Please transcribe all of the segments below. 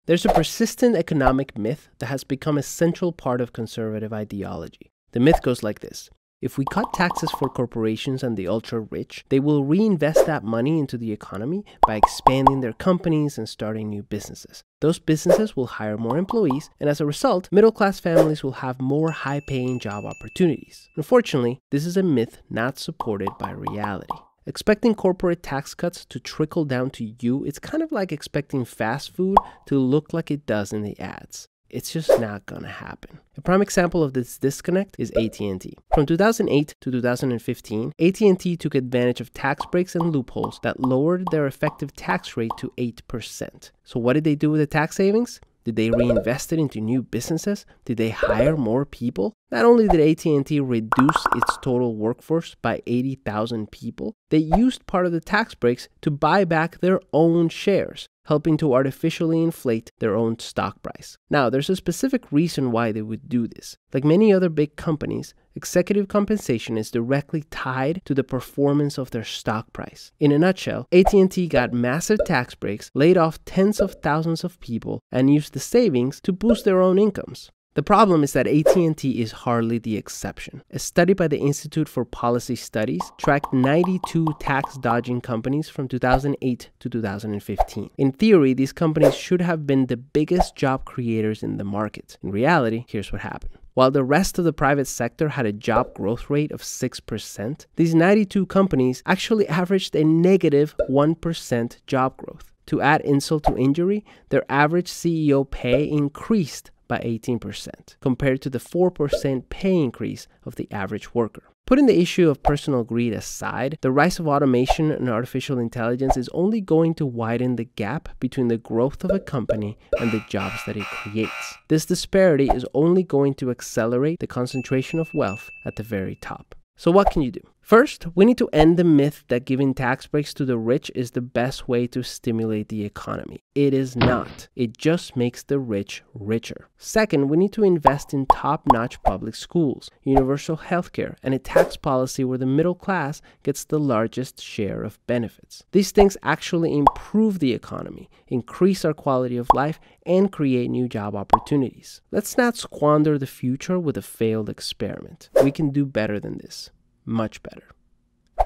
There's a persistent economic myth that has become a central part of conservative ideology. The myth goes like this. If we cut taxes for corporations and the ultra-rich, they will reinvest that money into the economy by expanding their companies and starting new businesses. Those businesses will hire more employees, and as a result, middle-class families will have more high-paying job opportunities. Unfortunately, this is a myth not supported by reality. Expecting corporate tax cuts to trickle down to you, it's kind of like expecting fast food to look like it does in the ads. It's just not gonna happen. A prime example of this disconnect is AT&T. From 2008 to 2015, AT&T took advantage of tax breaks and loopholes that lowered their effective tax rate to 8%. So what did they do with the tax savings? Did they reinvest it into new businesses? Did they hire more people? Not only did AT&T reduce its total workforce by 80,000 people, they used part of the tax breaks to buy back their own shares, helping to artificially inflate their own stock price. Now, there's a specific reason why they would do this. Like many other big companies, executive compensation is directly tied to the performance of their stock price. In a nutshell, AT&T got massive tax breaks, laid off tens of thousands of people, and used the savings to boost their own incomes. The problem is that AT&T is hardly the exception. A study by the Institute for Policy Studies tracked 92 tax-dodging companies from 2008 to 2015. In theory, these companies should have been the biggest job creators in the market. In reality, here's what happened. While the rest of the private sector had a job growth rate of 6%, these 92 companies actually averaged a negative 1% job growth. To add insult to injury, their average CEO pay increased by 18%, compared to the 4% pay increase of the average worker. Putting the issue of personal greed aside, the rise of automation and artificial intelligence is only going to widen the gap between the growth of a company and the jobs that it creates. This disparity is only going to accelerate the concentration of wealth at the very top. So what can you do? First, we need to end the myth that giving tax breaks to the rich is the best way to stimulate the economy. It is not. It just makes the rich richer. Second, we need to invest in top-notch public schools, universal healthcare, and a tax policy where the middle class gets the largest share of benefits. These things actually improve the economy, increase our quality of life, and create new job opportunities. Let's not squander the future with a failed experiment. We can do better than this. Much better.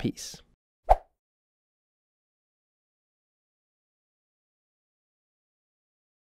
Peace.